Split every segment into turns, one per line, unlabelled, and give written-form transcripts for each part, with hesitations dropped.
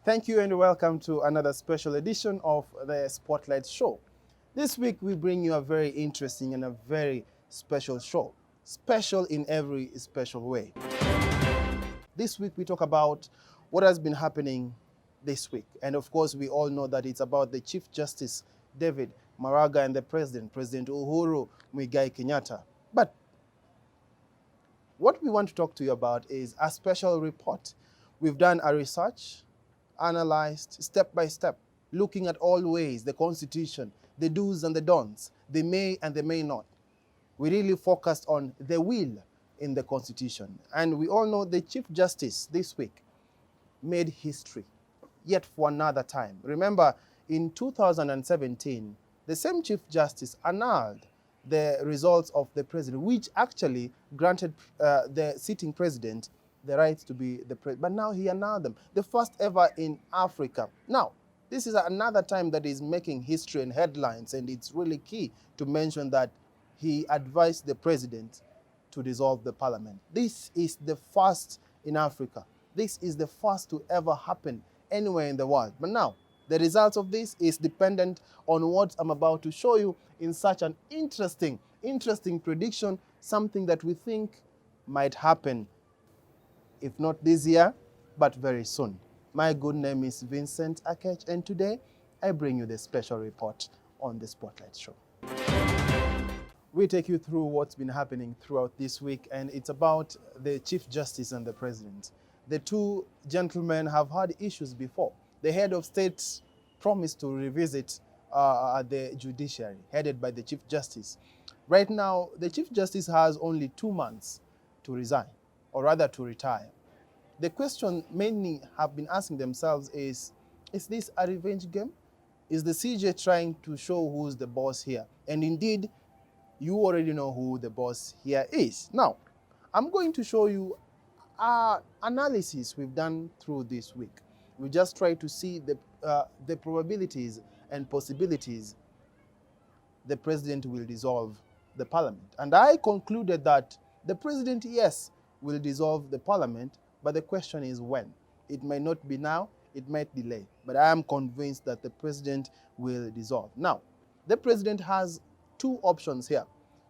Thank you and welcome to another special edition of the Spotlight Show. This week we bring you a very interesting and a very special show. Special in every special way. This week we talk about what has been happening this week. And of course we all know that it's about the Chief Justice David Maraga and the President Uhuru Kenyatta. But what we want to talk to you about is a special report. We've done a research, analyzed step by step, looking at all ways, the Constitution, the do's and the don'ts, the may and the may not. We really focused on the will in the Constitution. And we all know the Chief Justice this week made history, yet for another time. Remember, in 2017, the same Chief Justice annulled the results of the president, which actually granted the sitting president the right to be the president. But now he annulled them, the first ever in Africa. Now, this is another time that is making history and headlines, and it's really key to mention that he advised the president to dissolve the parliament. This is the first in Africa. This is the first to ever happen anywhere in the world. But now, the results of this is dependent on what I'm about to show you in such an interesting prediction, something that we think might happen, if not this year, but very soon. My good name is Vincent Akech, and today I bring you the special report on the Spotlight Show. We take you through what's been happening throughout this week, and it's about the Chief Justice and the President. The two gentlemen have had issues before. The head of state promised to revisit the judiciary, headed by the Chief Justice. Right now, the Chief Justice has only 2 months to resign, or rather to retire. The question many have been asking themselves is this a revenge game? Is the CJ trying to show who's the boss here? And indeed, you already know who the boss here is. Now, I'm going to show you an analysis we've done through this week. We just try to see the probabilities and possibilities the president will dissolve the parliament. And I concluded that the president, yes, will dissolve the parliament, but the question is when. It might not be now, it might delay, but I am convinced that the president will dissolve. Now, the president has two options here: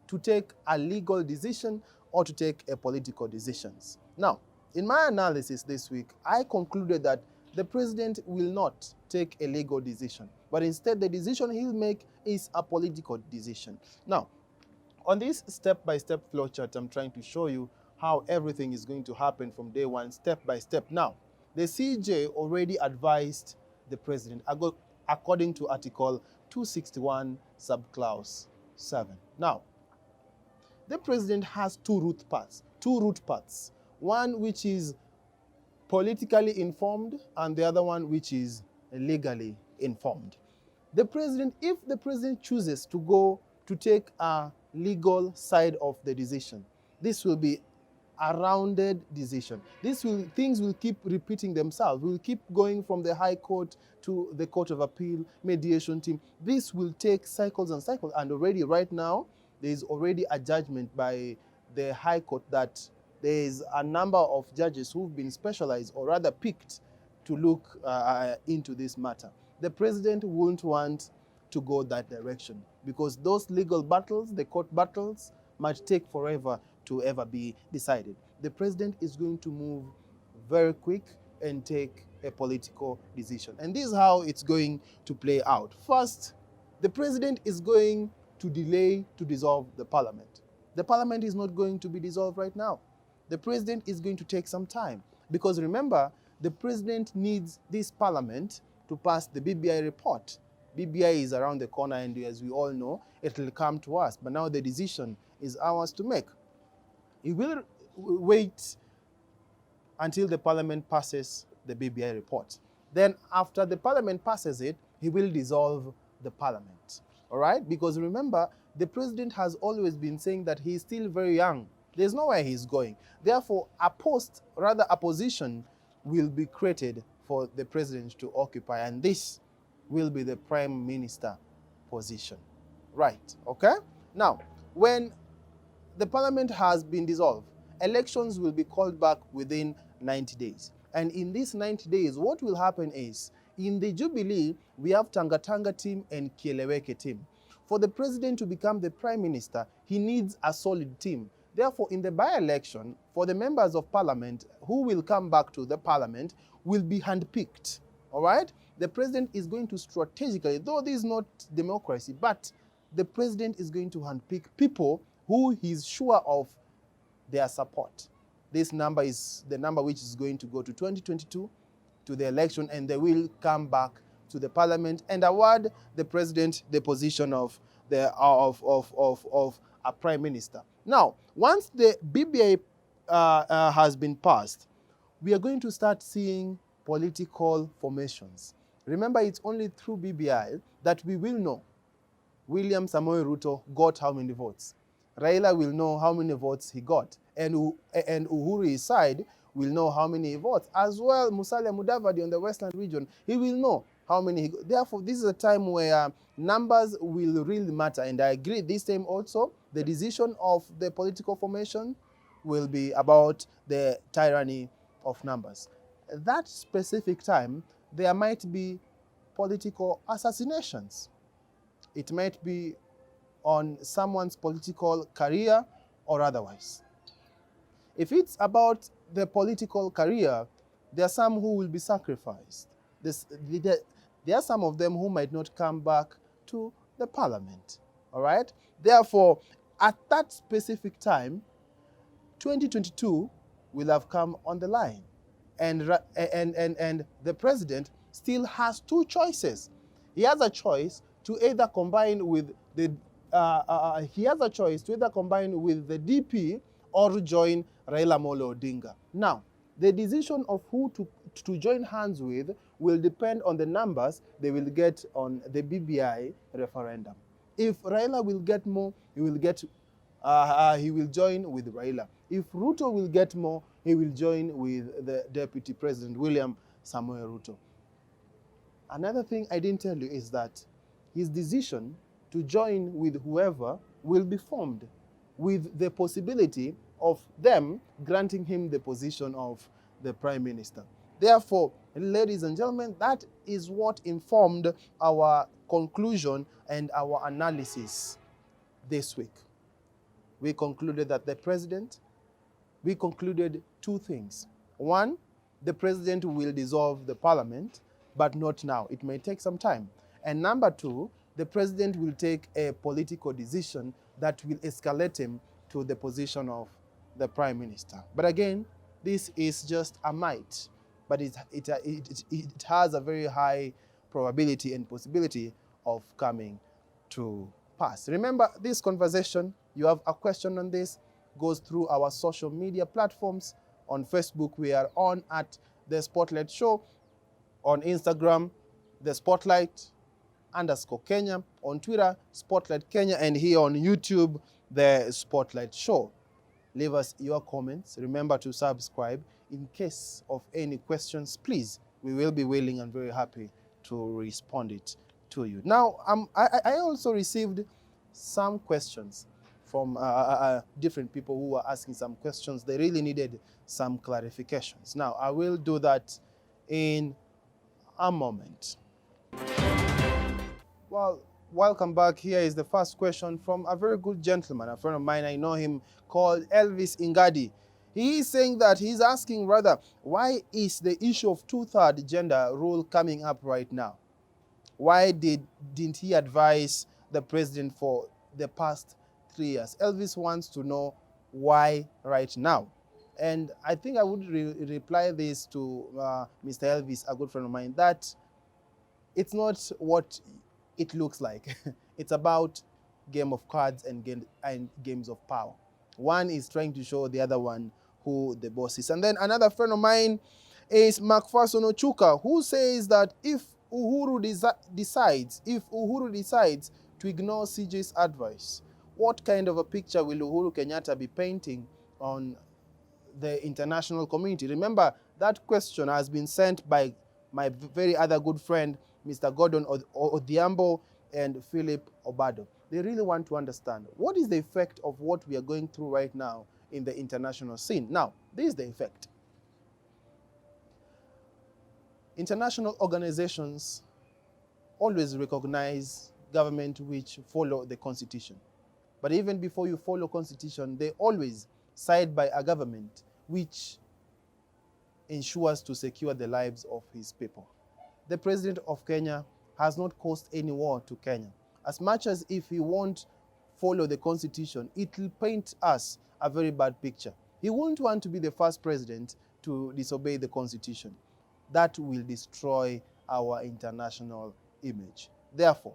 to take a legal decision or to take a political decision. Now, in my analysis this week, I concluded that the president will not take a legal decision, but instead the decision he'll make is a political decision. Now, on this step-by-step flowchart, I'm trying to show you how everything is going to happen from day one, step by step. Now, the CJ already advised the president according to Article 261, subclause 7. Now, the president has two route paths. One which is politically informed and the other one which is legally informed. If the president chooses to go to take a legal side of the decision, this will be a rounded decision. Things will keep repeating themselves. We'll keep going from the High Court to the Court of Appeal, mediation team. This will take cycles and cycles. And already right now, there is already a judgment by the High Court that there is a number of judges who've been specialized, or rather picked, to look into this matter. The president won't want to go that direction because those legal battles, the court battles, might take forever to ever be decided. The president is going to move very quick and take a political decision. And this is how it's going to play out. First, the president is going to delay to dissolve the parliament. The parliament is not going to be dissolved right now. The president is going to take some time because remember, the president needs this parliament to pass the BBI report. BBI is around the corner, and as we all know, it will come to us. But now the decision is ours to make. He will wait until the parliament passes the BBI report. Then after the parliament passes it, he will dissolve the parliament. All right? Because remember, the president has always been saying that he is still very young. There's nowhere he's going. Therefore, a position will be created for the president to occupy, and this will be the prime minister position. Right, okay? Now, when the parliament has been dissolved, elections will be called back within 90 days. And in these 90 days, what will happen is, in the Jubilee, we have Tanga Tanga team and Kieleweke team. For the president to become the prime minister, he needs a solid team. Therefore, in the by-election, for the members of parliament who will come back to the parliament will be handpicked. All right? The president is going to strategically, though this is not democracy, but the president is going to handpick people who he's sure of their support. This number is the number which is going to go to 2022 to the election, and they will come back to the parliament and award the president the position of a prime minister. Now, once the BBI has been passed, we are going to start seeing political formations. Remember, it's only through BBI that we will know William Samoei Ruto got how many votes. Raila will know how many votes he got. And Uhuru's side will know how many votes. As well, Musalia Mudavadi on the Western region, he will know how many he got. Therefore, this is a time where numbers will really matter. And I agree, this time also, the decision of the political formation will be about the tyranny of numbers. That specific time, there might be political assassinations. It might be on someone's political career or otherwise. If it's about the political career, there are some who will be sacrificed. There are some of them who might not come back to the parliament. All right? Therefore, at that specific time, 2022 will have come on the line. And the president still has two choices. He has a choice to either combine with the DP or join Raila Amolo Odinga. Now, the decision of who to join hands with will depend on the numbers they will get on the BBI referendum. If Raila will get more, he will join with Raila. If Ruto will get more, he will join with the Deputy President, William Samoei Ruto. Another thing I didn't tell you is that his decision to join with whoever will be formed with the possibility of them granting him the position of the Prime Minister. Therefore, ladies and gentlemen, that is what informed our conclusion and our analysis this week. We concluded that we concluded two things. One, the president will dissolve the parliament, but not now. It may take some time. And number two, the president will take a political decision that will escalate him to the position of the prime minister. But again, this is just a might, but it has a very high probability and possibility of coming to pass. Remember, this conversation, you have a question on this, goes through our social media platforms. On Facebook, we are on at The Spotlight Show. On Instagram, The Spotlight_Kenya. On Twitter, Spotlight Kenya. And here on YouTube, The Spotlight Show. Leave us your comments. Remember to subscribe. In case of any questions, please, we will be willing and very happy to respond it to you. Now, I also received some questions from different people who were asking some questions. They really needed some clarifications. Now, I will do that in a moment. Well, welcome back. Here is the first question from a very good gentleman, a friend of mine. I know him, called Elvis Ingadi. He is saying that he's asking rather, why is the issue of two-thirds gender rule coming up right now? Why didn't he advise the president for the past 3 years? Elvis wants to know why right now. And I think I would reply this to Mr. Elvis, a good friend of mine, that it's not what it looks like. It's about game of cards and games of power. One is trying to show the other one who the boss is. And then another friend of mine is Macpherson Ochuka, who says that if Uhuru decides to ignore CJ's advice, what kind of a picture will Uhuru Kenyatta be painting on the international community? Remember, that question has been sent by my very other good friend, Mr. Gordon Odhiambo and Philip Obado. They really want to understand what is the effect of what we are going through right now in the international scene. Now, this is the effect. International organizations always recognize government which follow the constitution. But even before you follow constitution, they always side by a government which ensures to secure the lives of his people. The president of Kenya has not caused any war to Kenya. As much as if he won't follow the constitution, it will paint us a very bad picture. He won't want to be the first president to disobey the constitution. That will destroy our international image. Therefore,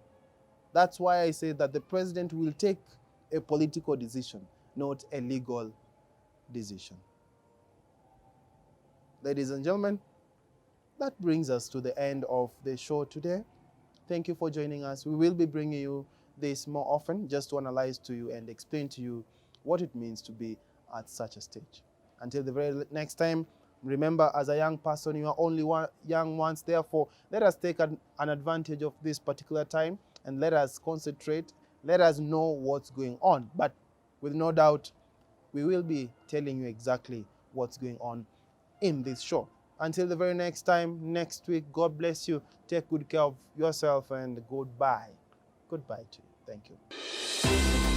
that's why I say that the president will take a political decision, not a legal decision. Ladies and gentlemen, that brings us to the end of the show today. Thank you for joining us. We will be bringing you this more often just to analyze to you and explain to you what it means to be at such a stage. Until the very next time, remember, as a young person, you are only one young once. Therefore, let us take an advantage of this particular time and let us concentrate. Let us know what's going on. But with no doubt, we will be telling you exactly what's going on in this show. Until the very next time, next week, God bless you. Take good care of yourself and goodbye. Goodbye to you. Thank you.